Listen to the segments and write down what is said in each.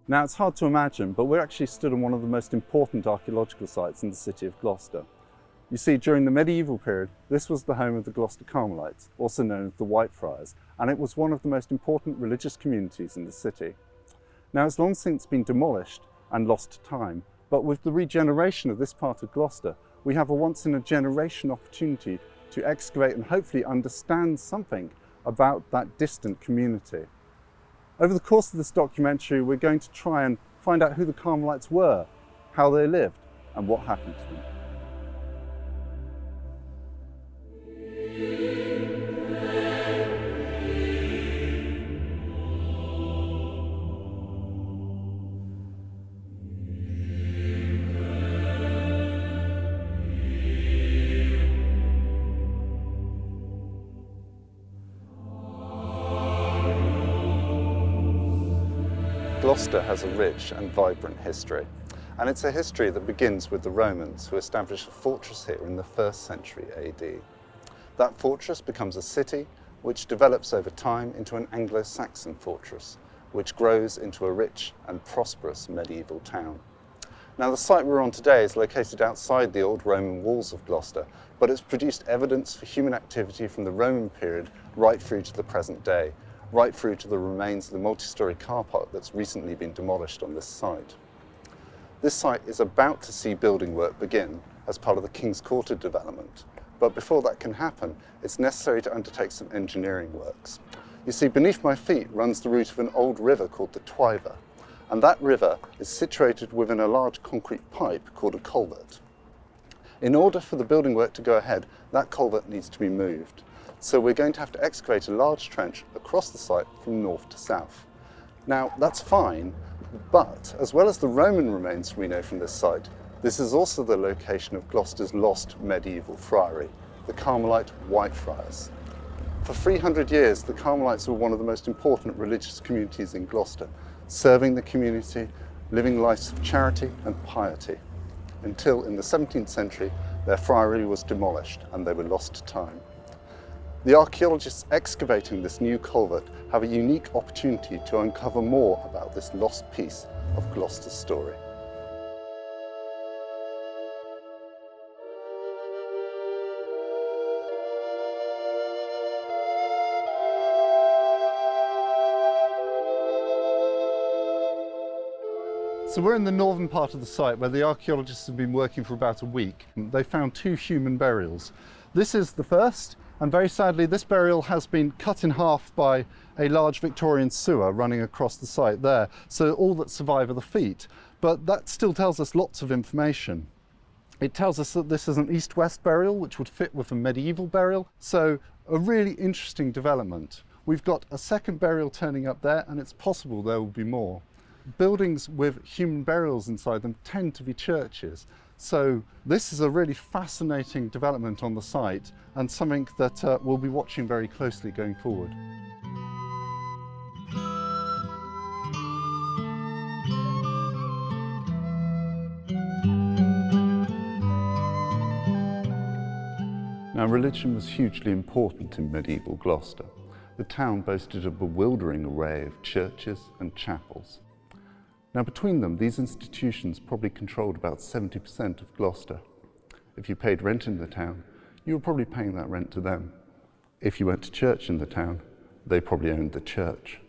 Now it's hard to imagine, but we're actually stood on one of the most important archaeological sites in the city of Gloucester. You see, during the medieval period, this was the home of the Gloucester Carmelites, also known as the Whitefriars, and it was one of the most important religious communities in the city. Now it's long since been demolished and lost to time, but with the regeneration of this part of Gloucester, we have a once-in-a-generation opportunity to excavate and hopefully understand something about that distant community. Over the course of this documentary, we're going to try and find out who the Carmelites were, how they lived, and what happened to them. Gloucester has a rich and vibrant history, and it's a history that begins with the Romans, who established a fortress here in the 1st century AD. That fortress becomes a city, which develops over time into an Anglo-Saxon fortress, which grows into a rich and prosperous medieval town. Now, the site we're on today is located outside the old Roman walls of Gloucester, but it's produced evidence for human activity from the Roman period right through to the present day, right through to the remains of the multi-storey car park that's recently been demolished on this site. This site is about to see building work begin as part of the King's Quarter development, but before that can happen, it's necessary to undertake some engineering works. You see, beneath my feet runs the route of an old river called the Twyver, and that river is situated within a large concrete pipe called a culvert. In order for the building work to go ahead, that culvert needs to be moved. So we're going to have to excavate a large trench across the site from north to south. Now, that's fine, but as well as the Roman remains we know from this site, this is also the location of Gloucester's lost medieval friary, the Carmelite Whitefriars. For 300 years, the Carmelites were one of the most important religious communities in Gloucester, serving the community, living lives of charity and piety, until in the 17th century, their friary was demolished and they were lost to time. The archaeologists excavating this new culvert have a unique opportunity to uncover more about this lost piece of Gloucester's story. So we're in the northern part of the site where the archaeologists have been working for about a week. They found 2 human burials. This is the first, and very sadly this burial has been cut in half by a large Victorian sewer running across the site there. So all that survive are the feet, but that still tells us lots of information. It tells us that this is an east-west burial, which would fit with a medieval burial, so a really interesting development. We've got a second burial turning up there, and it's possible there will be more. Buildings with human burials inside them tend to be churches. So this is a really fascinating development on the site and something that we'll be watching very closely going forward. Now, religion was hugely important in medieval Gloucester. The town boasted a bewildering array of churches and chapels. Now, between them, these institutions probably controlled about 70% of Gloucester. If you paid rent in the town, you were probably paying that rent to them. If you went to church in the town, they probably owned the church.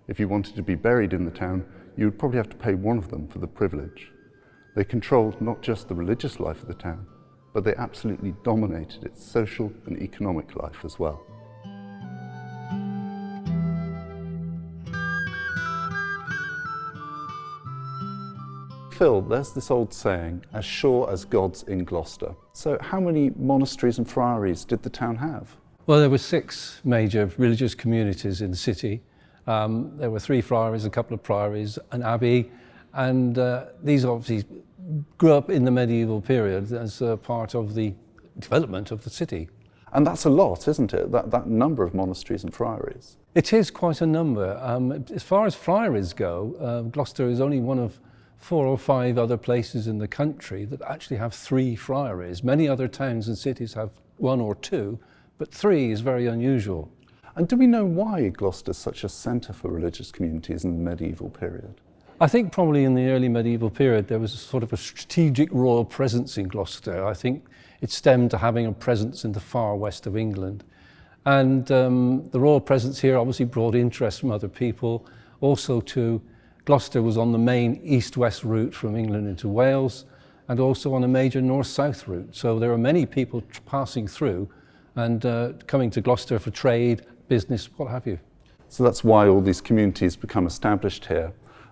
If you wanted to be buried in the town, you would probably have to pay one of them for the privilege. They controlled not just the religious life of the town, but they absolutely dominated its social and economic life as well. Phil, there's this old saying, as sure as God's in Gloucester. So how many monasteries and friaries did the town have? Well, there were 6 major religious communities in the city. There were 3 friaries, a couple of priories, an abbey, and these obviously grew up in the medieval period as part of the development of the city. And that's a lot, isn't it? That number of monasteries and friaries. It is quite a number. As far as friaries go, Gloucester is only one of 4 or 5 other places in the country that actually have 3 friaries. Many other towns and cities have 1 or 2, but 3 is very unusual. And do we know why Gloucester is such a centre for religious communities in the medieval period? I think probably in the early medieval period there was a sort of a strategic royal presence in Gloucester. I think it stemmed to having a presence in the far west of England. And the royal presence here obviously brought interest from other people. Also too, Gloucester was on the main east-west route from England into Wales, and also on a major north-south route. So there are many people passing through and coming to Gloucester for trade, business, what have you. So that's why all these communities become established here.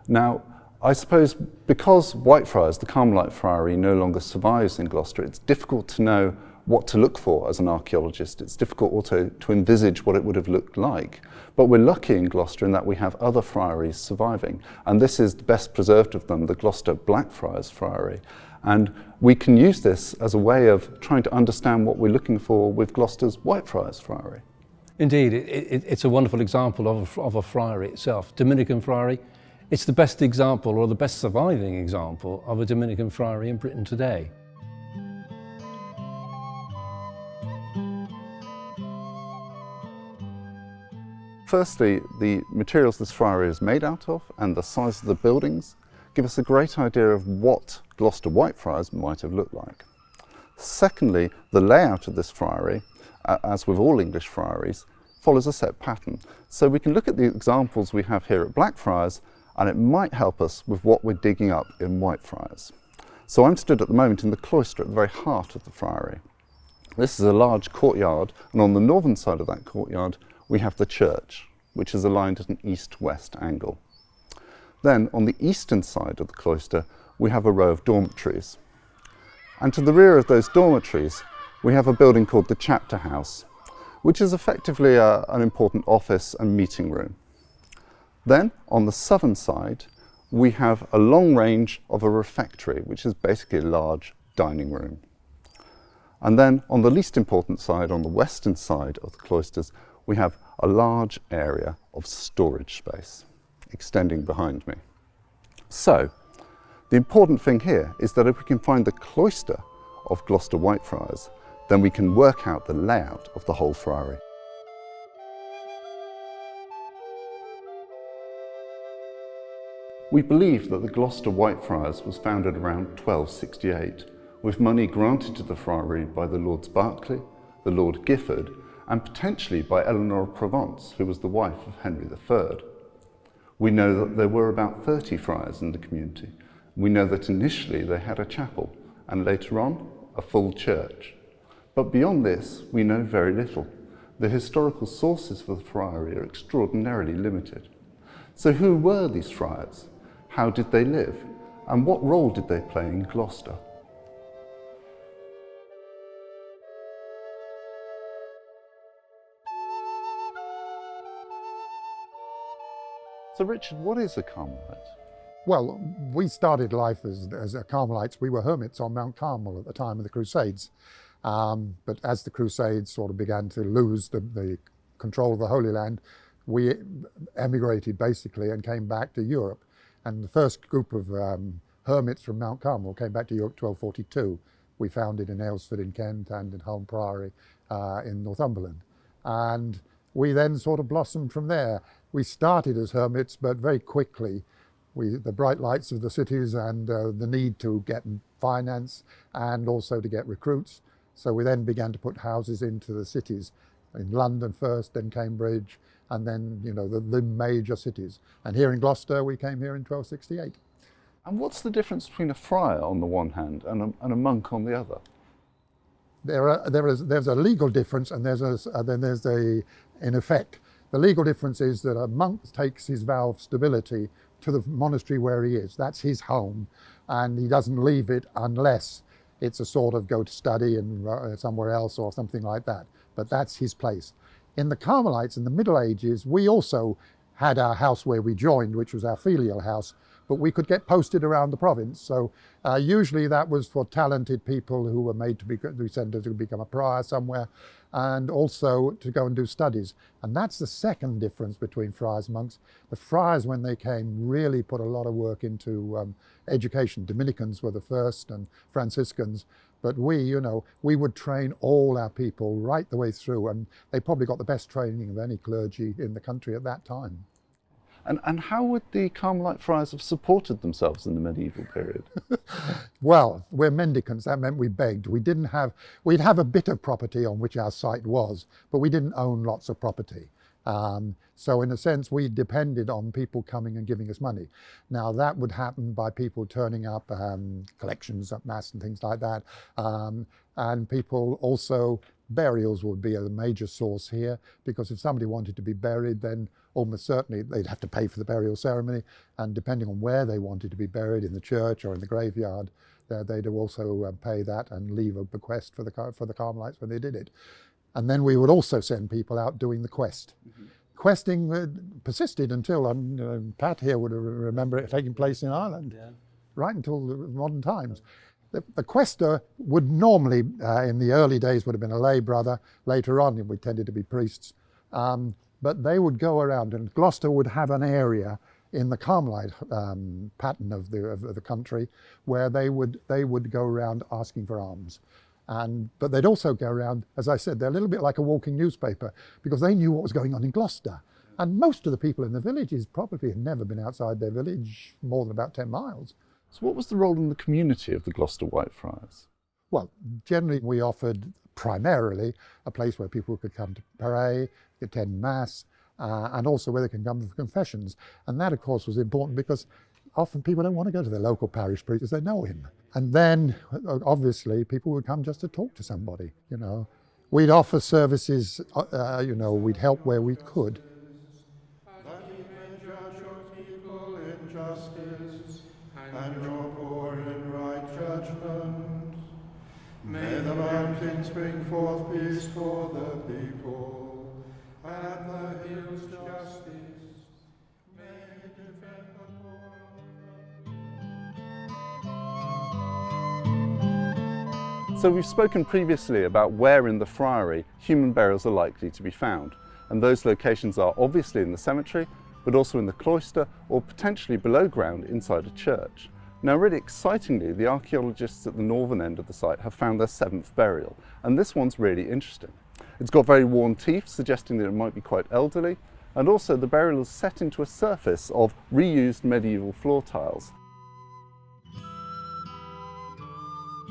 Now, I suppose because Whitefriars, the Carmelite friary, no longer survives in Gloucester, it's difficult to know what to look for as an archaeologist. It's difficult also to envisage what it would have looked like. But we're lucky in Gloucester in that we have other friaries surviving. And this is the best preserved of them, the Gloucester Blackfriars Friary. And we can use this as a way of trying to understand what we're looking for with Gloucester's Whitefriars Friary. Indeed, it's a wonderful example of a friary itself. Dominican friary, it's the best example or the best surviving example of a Dominican friary in Britain today. Firstly, the materials this friary is made out of and the size of the buildings give us a great idea of what Gloucester Whitefriars might have looked like. Secondly, the layout of this friary, as with all English friaries, follows a set pattern. So we can look at the examples we have here at Blackfriars and it might help us with what we're digging up in Whitefriars. So I'm stood at the moment in the cloister at the very heart of the friary. This is a large courtyard, and on the northern side of that courtyard we have the church, which is aligned at an east-west angle. Then on the eastern side of the cloister we have a row of dormitories. And to the rear of those dormitories we have a building called the chapter house, which is effectively an important office and meeting room. Then on the southern side we have a long range of a refectory, which is basically a large dining room. And then on the least important side, on the western side of the cloisters, we have a large area of storage space extending behind me. So the important thing here is that if we can find the cloister of Gloucester Whitefriars, then we can work out the layout of the whole friary. We believe that the Gloucester Whitefriars was founded around 1268, with money granted to the friary by the Lords Berkeley, the Lord Gifford, and potentially by Eleanor of Provence, who was the wife of Henry III. We know that there were about 30 friars in the community. We know that initially they had a chapel, and later on, a full church. But beyond this, we know very little. The historical sources for the friary are extraordinarily limited. So who were these friars? How did they live? And what role did they play in Gloucester? So Richard, what is a Carmelite? Well, we started life as Carmelites. We were hermits on Mount Carmel at the time of the Crusades. But as the Crusades sort of began to lose the control of the Holy Land, we emigrated basically and came back to Europe. And the first group of hermits from Mount Carmel came back to Europe 1242. We founded in Aylesford in Kent and in Holme Priory in Northumberland. And we then sort of blossomed from there. We started as hermits, but very quickly the bright lights of the cities and the need to get finance and also to get recruits. So we then began to put houses into the cities, in London first, then Cambridge, and then, you know, the major cities. And here in Gloucester, we came here in 1268. And what's the difference between a friar on the one hand and a monk on the other? There's a legal difference, and in effect, the legal difference is that a monk takes his vow of stability to the monastery where he is. That's his home, and he doesn't leave it unless it's a sort of go to study and somewhere else or something like that. But that's his place. In the Carmelites in the Middle Ages, we also had our house where we joined, which was our filial house, but we could get posted around the province. So usually that was for talented people who were made to be sent to become a prior somewhere, and also to go and do studies. And that's the second difference between friars and monks. The friars, when they came, really put a lot of work into education. Dominicans were the first, and Franciscans. But we would train all our people right the way through, and they probably got the best training of any clergy in the country at that time. And how would the Carmelite friars have supported themselves in the medieval period? Well, we're mendicants. That meant we begged. We'd have a bit of property on which our site was, but we didn't own lots of property. So in a sense, we depended on people coming and giving us money. Now that would happen by people turning up, collections at mass and things like that. And people also, burials would be a major source here, because if somebody wanted to be buried, then almost certainly they'd have to pay for the burial ceremony. And depending on where they wanted to be buried, in the church or in the graveyard, they'd also pay that and leave a bequest for the Carmelites when they did it. And then we would also send people out doing the quest. Mm-hmm. Questing persisted until, Pat here would remember it taking place in Ireland, right until the modern times. The quester would normally, in the early days, would have been a lay brother. Later on, we tended to be priests. But they would go around, and Gloucester would have an area in the Carmelite pattern of the country where they would go around asking for alms. But they'd also go around, as I said, they're a little bit like a walking newspaper, because they knew what was going on in Gloucester. And most of the people in the villages probably had never been outside their village more than about 10 miles. So what was the role in the community of the Gloucester Whitefriars? Well, generally we offered primarily a place where people could come to pray, attend mass, and also where they can come for confessions. And that, of course, was important because often people don't want to go to their local parish priest because they know him. And then, obviously, people would come just to talk to somebody, We'd offer services, we'd help where we could. That he may judge your people in justice, and your poor in right judgment. May the mountains bring forth peace for the people, and the hills justice. May it defend the poor. So we've spoken previously about where in the friary human burials are likely to be found. And those locations are obviously in the cemetery, but also in the cloister or potentially below ground inside a church. Now, really excitingly, the archaeologists at the northern end of the site have found their 7th burial. And this one's really interesting. It's got very worn teeth, suggesting that it might be quite elderly. And also the burial is set into a surface of reused medieval floor tiles.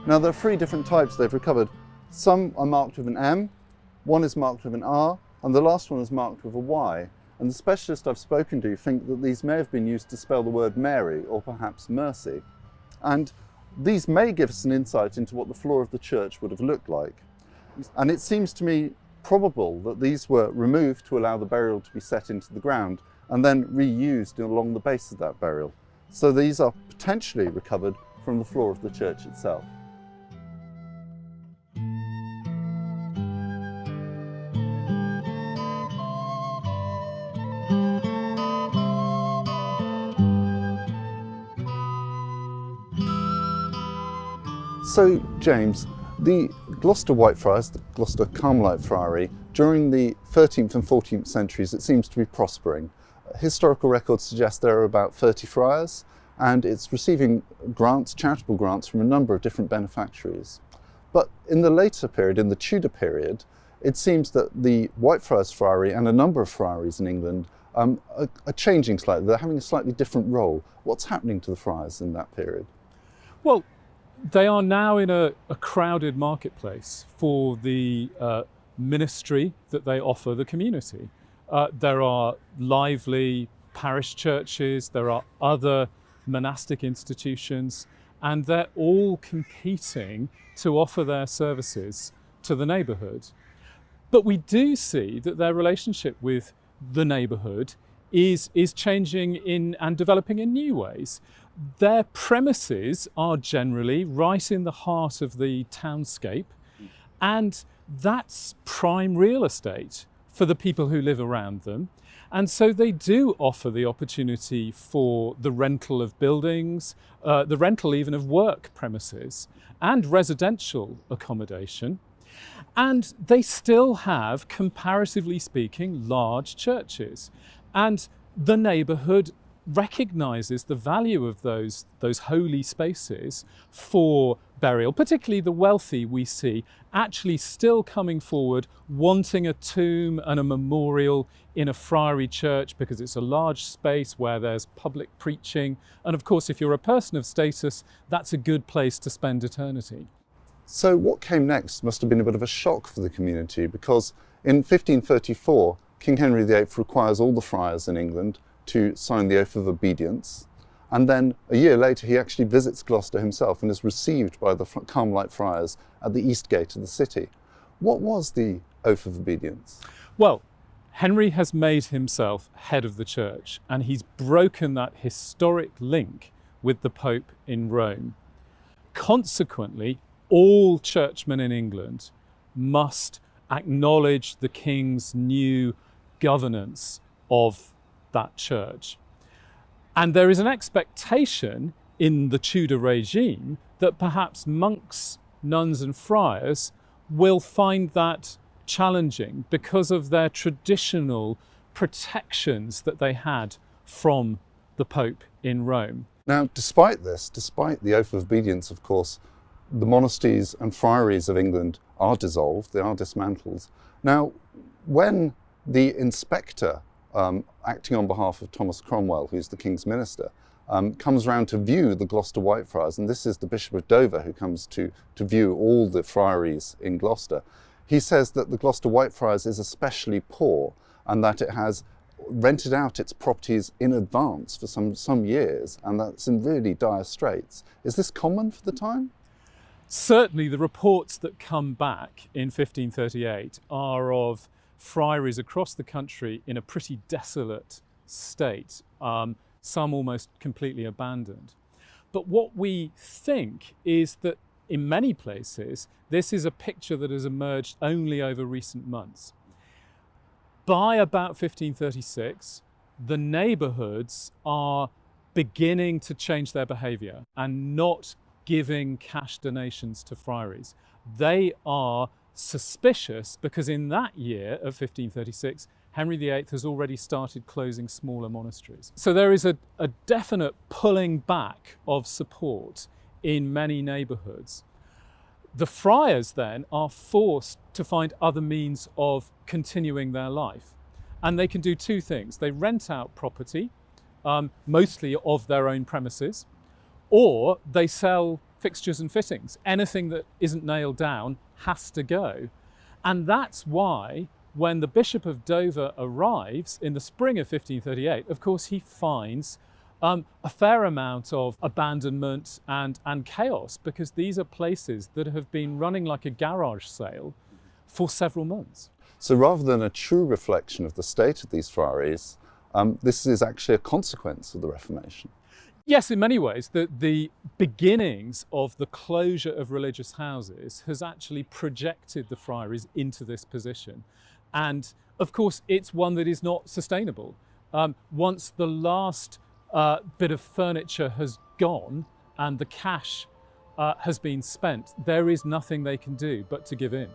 Now, there are 3 different types they've recovered. Some are marked with an M, one is marked with an R, and the last one is marked with a Y. And the specialists I've spoken to think that these may have been used to spell the word Mary, or perhaps mercy. And these may give us an insight into what the floor of the church would have looked like. And it seems to me probable that these were removed to allow the burial to be set into the ground and then reused along the base of that burial. So these are potentially recovered from the floor of the church itself. So, James, the Gloucester Whitefriars, the Gloucester Carmelite Friary, during the 13th and 14th centuries, it seems to be prospering. Historical records suggest there are about 30 friars, and it's receiving grants, charitable grants, from a number of different benefactories. But in the later period, in the Tudor period, it seems that the Whitefriars Friary and a number of friaries in England are changing slightly. They're having a slightly different role. What's happening to the friars in that period? Well, they are now in a crowded marketplace for the ministry that they offer the community. There are lively parish churches, there are other monastic institutions, and they're all competing to offer their services to the neighbourhood. But we do see that their relationship with the neighbourhood is changing and developing in new ways. Their premises are generally right in the heart of the townscape, and that's prime real estate for the people who live around them. And so they do offer the opportunity for the rental of buildings, the rental even of work premises, and residential accommodation. And they still have, comparatively speaking, large churches. And the neighbourhood recognises the value of those holy spaces for burial, particularly the wealthy we see actually still coming forward, wanting a tomb and a memorial in a friary church because it's a large space where there's public preaching. And of course, if you're a person of status, that's a good place to spend eternity. So what came next must have been a bit of a shock for the community, because in 1534, King Henry VIII requires all the friars in England to sign the oath of obedience. And then a year later, he actually visits Gloucester himself and is received by the Carmelite friars at the east gate of the city. What was the oath of obedience? Well, Henry has made himself head of the church, and he's broken that historic link with the Pope in Rome. Consequently, all churchmen in England must acknowledge the king's new governance of that church. And there is an expectation in the Tudor regime that perhaps monks, nuns and friars will find that challenging because of their traditional protections that they had from the Pope in Rome. Now, despite this, despite the oath of obedience, of course, the monasteries and friaries of England are dissolved, they are dismantled. Now, when the inspector, acting on behalf of Thomas Cromwell, who's the king's minister, comes round to view the Gloucester Whitefriars, and this is the Bishop of Dover who comes to view all the friaries in Gloucester, he says that the Gloucester Whitefriars is especially poor and that it has rented out its properties in advance for some years, and that's in really dire straits. Is this common for the time? Certainly the reports that come back in 1538 are of friaries across the country in a pretty desolate state, some almost completely abandoned. But what we think is that in many places, this is a picture that has emerged only over recent months. By about 1536, the neighbourhoods are beginning to change their behaviour and not giving cash donations to friaries. They are suspicious because in that year of 1536, Henry VIII has already started closing smaller monasteries. So there is a definite pulling back of support in many neighbourhoods. The friars then are forced to find other means of continuing their life. And they can do two things. They rent out property, mostly of their own premises, or they sell fixtures and fittings. Anything that isn't nailed down has to go. And that's why when the Bishop of Dover arrives in the spring of 1538, of course he finds a fair amount of abandonment and chaos, because these are places that have been running like a garage sale for several months. So rather than a true reflection of the state of these friaries, this is actually a consequence of the Reformation. Yes, in many ways, the beginnings of the closure of religious houses has actually projected the friaries into this position. And of course, it's one that is not sustainable. Once the last bit of furniture has gone and the cash has been spent, there is nothing they can do but to give in.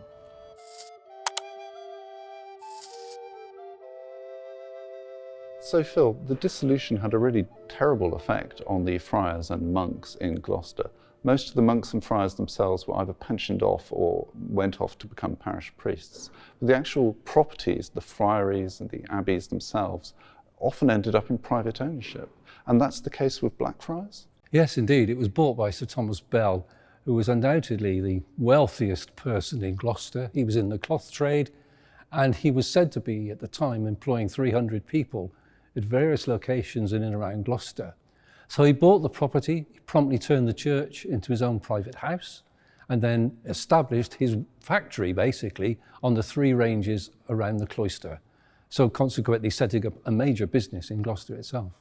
So Phil, the dissolution had a really terrible effect on the friars and monks in Gloucester. Most of the monks and friars themselves were either pensioned off or went off to become parish priests. But the actual properties, the friaries and the abbeys themselves, often ended up in private ownership. And that's the case with Blackfriars? Yes, indeed. It was bought by Sir Thomas Bell, who was undoubtedly the wealthiest person in Gloucester. He was in the cloth trade, and he was said to be, at the time, employing 300 people at various locations in and around Gloucester. So he bought the property, he promptly turned the church into his own private house, and then established his factory, basically, on the 3 ranges around the cloister. So consequently setting up a major business in Gloucester itself.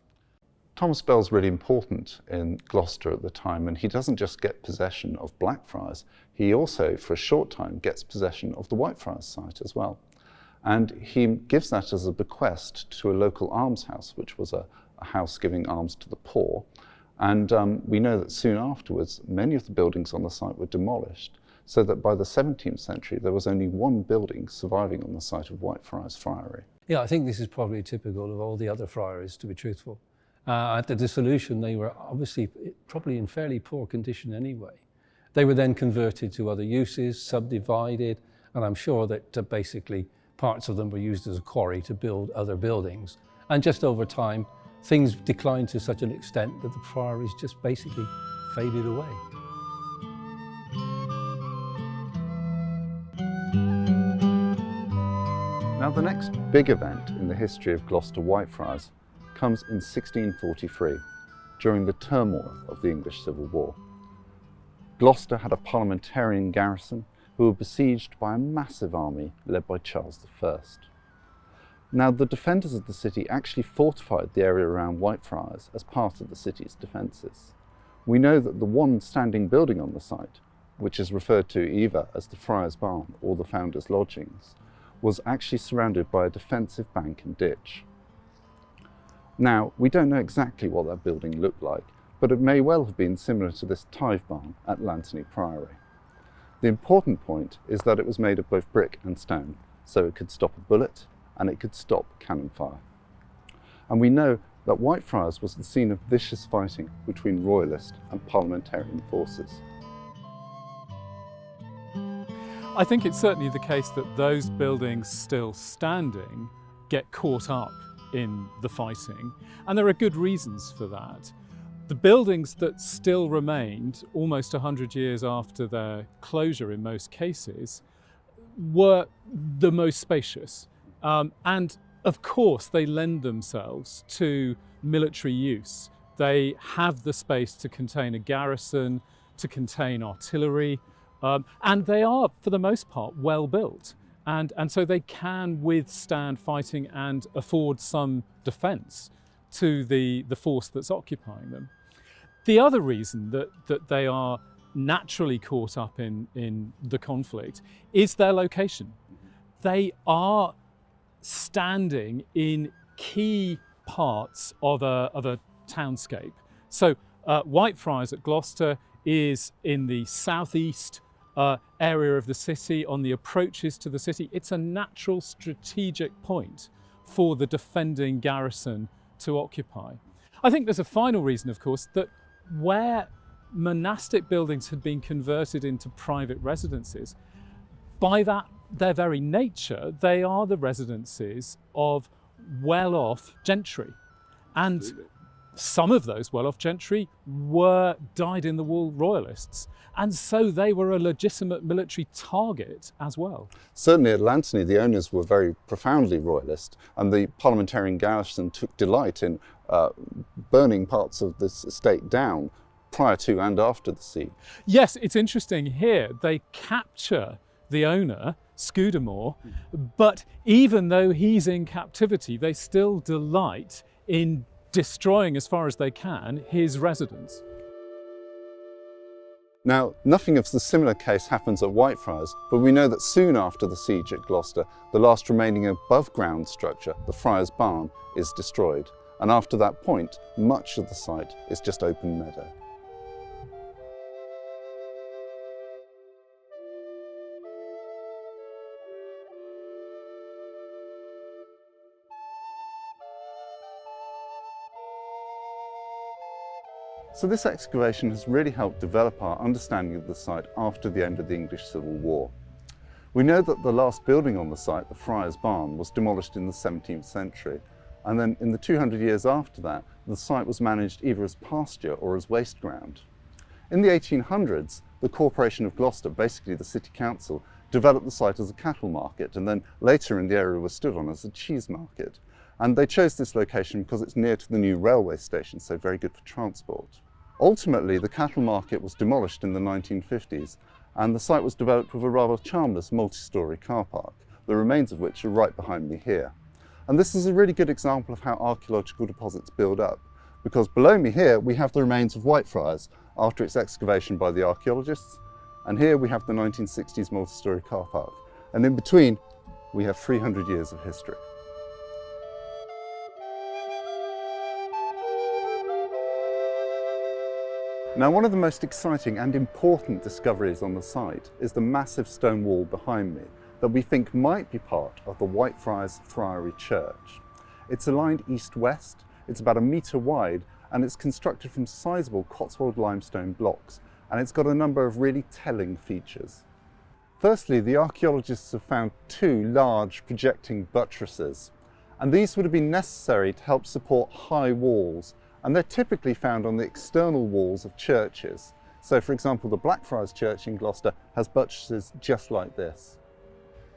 Thomas Bell's really important in Gloucester at the time, and he doesn't just get possession of Blackfriars, he also, for a short time, gets possession of the Whitefriars site as well. And he gives that as a bequest to a local almshouse, which was a house giving alms to the poor. And we know that soon afterwards, many of the buildings on the site were demolished, so that by the 17th century, there was only one building surviving on the site of Whitefriars Friary. Yeah, I think this is probably typical of all the other friaries, to be truthful. At the dissolution, they were obviously probably in fairly poor condition anyway. They were then converted to other uses, subdivided, and I'm sure that basically parts of them were used as a quarry to build other buildings. And just over time, things declined to such an extent that the priories just basically faded away. Now, the next big event in the history of Gloucester Whitefriars comes in 1643, during the turmoil of the English Civil War. Gloucester had a parliamentarian garrison who were besieged by a massive army led by Charles I. Now, the defenders of the city actually fortified the area around Whitefriars as part of the city's defences. We know that the one standing building on the site, which is referred to either as the Friars' Barn or the Founders' Lodgings, was actually surrounded by a defensive bank and ditch. Now, we don't know exactly what that building looked like, but it may well have been similar to this tithe barn at Lantony Priory. The important point is that it was made of both brick and stone, so it could stop a bullet and it could stop cannon fire. And we know that Whitefriars was the scene of vicious fighting between royalist and parliamentarian forces. I think it's certainly the case that those buildings still standing get caught up in the fighting, and there are good reasons for that. The buildings that still remained almost 100 years after their closure in most cases were the most spacious, and of course they lend themselves to military use. They have the space to contain a garrison, to contain artillery, and they are, for the most part, well built. And so they can withstand fighting and afford some defence to the force that's occupying them. The other reason that they are naturally caught up in the conflict is their location. They are standing in key parts of a townscape. So Whitefriars at Gloucester is in the southeast area of the city, on the approaches to the city. It's a natural strategic point for the defending garrison to occupy. I think there's a final reason, of course, that where monastic buildings had been converted into private residences, by their very nature, they are the residences of well-off gentry. And some of those well-off gentry were dyed-in-the-wool royalists, and so they were a legitimate military target as well. Certainly at Lantony, the owners were very profoundly royalist, and the parliamentarian garrison took delight in burning parts of this estate down prior to and after the siege. Yes, it's interesting here. They capture the owner, Scudamore, but even though he's in captivity, they still delight in destroying as far as they can his residence. Now, nothing of the similar case happens at Whitefriars, but we know that soon after the siege at Gloucester, the last remaining above ground structure, the Friars' Barn, is destroyed. And after that point, much of the site is just open meadow. So this excavation has really helped develop our understanding of the site after the end of the English Civil War. We know that the last building on the site, the Friars' Barn, was demolished in the 17th century, and then in the 200 years after that, the site was managed either as pasture or as waste ground. In the 1800s, the Corporation of Gloucester, basically the City Council, developed the site as a cattle market, and then later in the area was stood on as a cheese market. And they chose this location because it's near to the new railway station, so very good for transport. Ultimately, the cattle market was demolished in the 1950s, and the site was developed with a rather charmless multi-storey car park, the remains of which are right behind me here. And this is a really good example of how archaeological deposits build up, because below me here we have the remains of Whitefriars after its excavation by the archaeologists, and here we have the 1960s multi-storey car park, and in between we have 300 years of history. Now, one of the most exciting and important discoveries on the site is the massive stone wall behind me that we think might be part of the Whitefriars Friary Church. It's aligned east-west, It's about 1 metre wide, and it's constructed from sizable Cotswold limestone blocks, and it's got a number of really telling features. Firstly, the archaeologists have found 2 large projecting buttresses, and these would have been necessary to help support high walls, and they're typically found on the external walls of churches. So for example, the Blackfriars Church in Gloucester has buttresses just like this.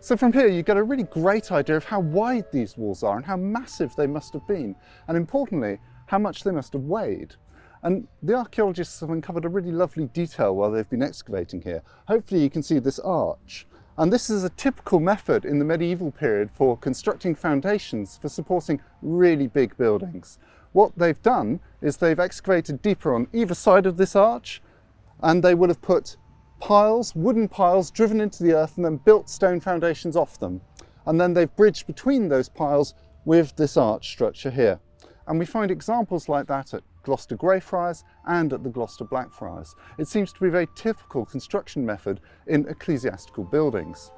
So from here you get a really great idea of how wide these walls are and how massive they must have been, and importantly, how much they must have weighed. And the archaeologists have uncovered a really lovely detail while they've been excavating here. Hopefully you can see this arch. And this is a typical method in the medieval period for constructing foundations for supporting really big buildings. What they've done is they've excavated deeper on either side of this arch, and they will have put piles, wooden piles, driven into the earth and then built stone foundations off them. And then they've bridged between those piles with this arch structure here. And we find examples like that at Gloucester Greyfriars and at the Gloucester Blackfriars. It seems to be a very typical construction method in ecclesiastical buildings.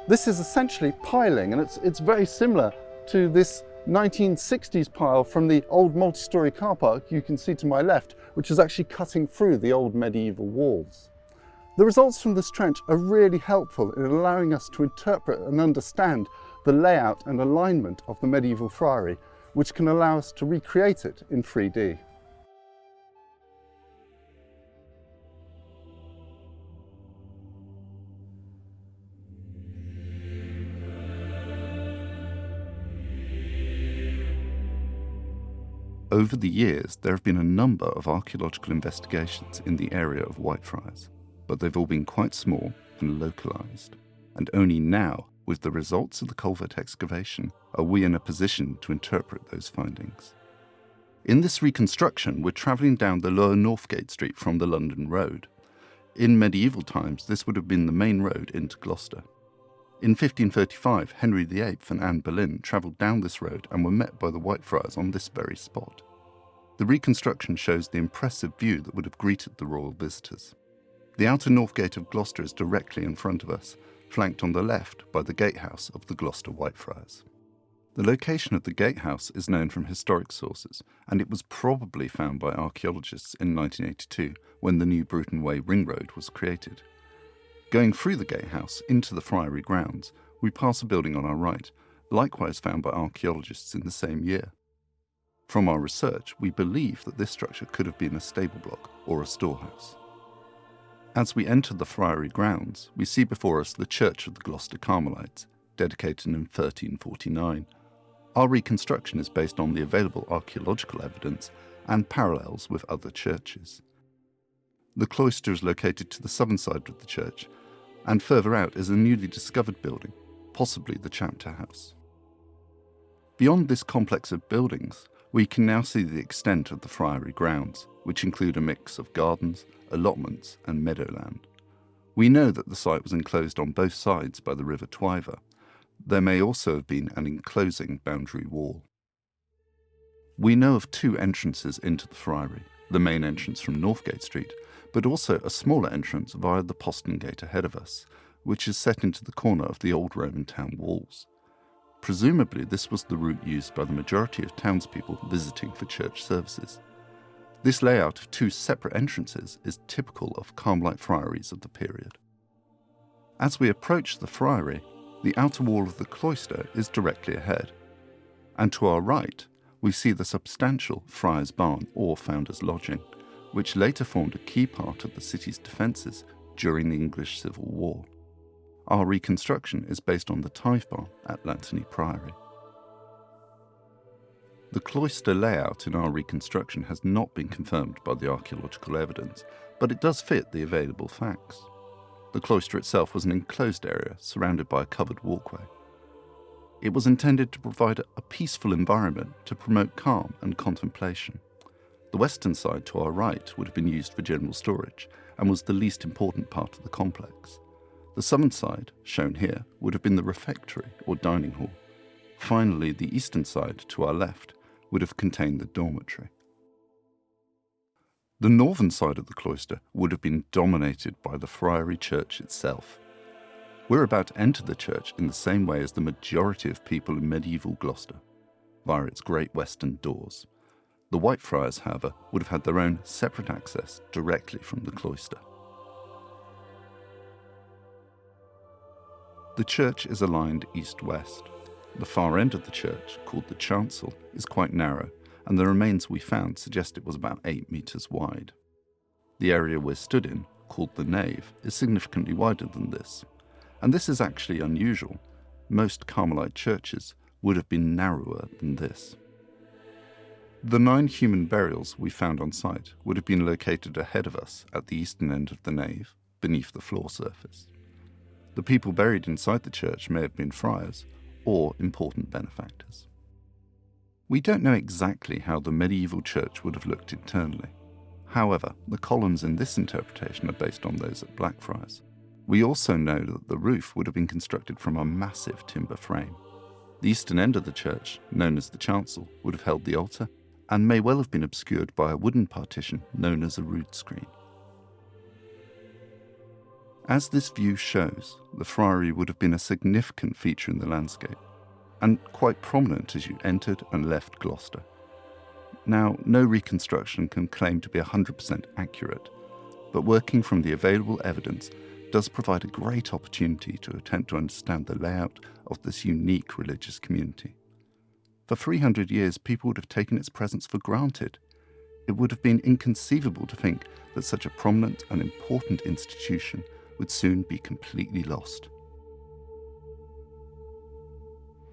This is essentially piling, and it's very similar to this 1960s pile from the old multi-storey car park you can see to my left, which is actually cutting through the old medieval walls. The results from this trench are really helpful in allowing us to interpret and understand the layout and alignment of the medieval friary, which can allow us to recreate it in 3D. Over the years, there have been a number of archaeological investigations in the area of Whitefriars, but they've all been quite small and localised. And only now, with the results of the culvert excavation, are we in a position to interpret those findings. In this reconstruction, we're travelling down the lower Northgate Street from the London Road. In medieval times, this would have been the main road into Gloucester. In 1535, Henry VIII and Anne Boleyn travelled down this road and were met by the Whitefriars on this very spot. The reconstruction shows the impressive view that would have greeted the royal visitors. The outer north gate of Gloucester is directly in front of us, flanked on the left by the gatehouse of the Gloucester Whitefriars. The location of the gatehouse is known from historic sources, and it was probably found by archaeologists in 1982 when the new Bruton Way ring road was created. Going through the gatehouse into the friary grounds, we pass a building on our right, likewise found by archaeologists in the same year. From our research, we believe that this structure could have been a stable block or a storehouse. As we enter the friary grounds, we see before us the church of the Gloucester Carmelites, dedicated in 1349. Our reconstruction is based on the available archaeological evidence and parallels with other churches. The cloister is located to the southern side of the church, and further out is a newly discovered building, possibly the chapter house. Beyond this complex of buildings, we can now see the extent of the friary grounds, which include a mix of gardens, allotments and meadowland. We know that the site was enclosed on both sides by the River Twyver. There may also have been an enclosing boundary wall. We know of 2 entrances into the friary, the main entrance from Northgate Street, but also a smaller entrance via the postern gate ahead of us, which is set into the corner of the old Roman town walls. Presumably this was the route used by the majority of townspeople visiting for church services. This layout of 2 separate entrances is typical of Carmelite friaries of the period. As we approach the friary, the outer wall of the cloister is directly ahead, and to our right we see the substantial Friars' Barn or Founders' Lodging, which later formed a key part of the city's defences during the English Civil War. Our reconstruction is based on the tithe barn at Lantony Priory. The cloister layout in our reconstruction has not been confirmed by the archaeological evidence, but it does fit the available facts. The cloister itself was an enclosed area surrounded by a covered walkway. It was intended to provide a peaceful environment to promote calm and contemplation. The western side to our right would have been used for general storage and was the least important part of the complex. The southern side, shown here, would have been the refectory or dining hall. Finally, the eastern side to our left would have contained the dormitory. The northern side of the cloister would have been dominated by the friary church itself. We're about to enter the church in the same way as the majority of people in medieval Gloucester, via its great western doors. The Whitefriars, however, would have had their own separate access directly from the cloister. The church is aligned east-west. The far end of the church, called the chancel, is quite narrow, and the remains we found suggest it was about 8 metres wide. The area we're stood in, called the nave, is significantly wider than this, and this is actually unusual. Most Carmelite churches would have been narrower than this. The 9 human burials we found on site would have been located ahead of us at the eastern end of the nave, beneath the floor surface. The people buried inside the church may have been friars or important benefactors. We don't know exactly how the medieval church would have looked internally. However, the columns in this interpretation are based on those at Blackfriars. We also know that the roof would have been constructed from a massive timber frame. The eastern end of the church, known as the chancel, would have held the altar and may well have been obscured by a wooden partition known as a rood screen. As this view shows, the friary would have been a significant feature in the landscape, and quite prominent as you entered and left Gloucester. Now, no reconstruction can claim to be 100% accurate, but working from the available evidence does provide a great opportunity to attempt to understand the layout of this unique religious community. For 300 years, people would have taken its presence for granted. It would have been inconceivable to think that such a prominent and important institution would soon be completely lost.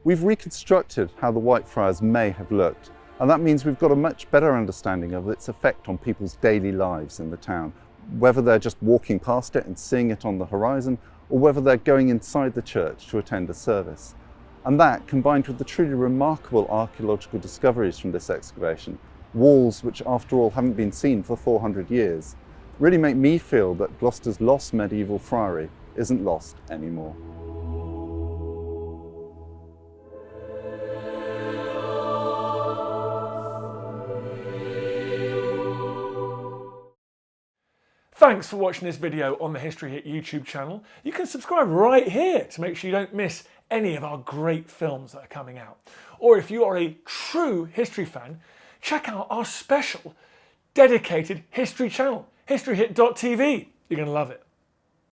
We've reconstructed how the Whitefriars may have looked, and that means we've got a much better understanding of its effect on people's daily lives in the town, whether they're just walking past it and seeing it on the horizon, or whether they're going inside the church to attend a service. And that, combined with the truly remarkable archaeological discoveries from this excavation, walls which after all haven't been seen for 400 years, really make me feel that Gloucester's lost medieval friary isn't lost anymore. Thanks for watching this video on the History Hit YouTube channel. You can subscribe right here to make sure you don't miss any of our great films that are coming out. Or if you are a true history fan, check out our special dedicated history channel, historyhit.tv. You're going to love it.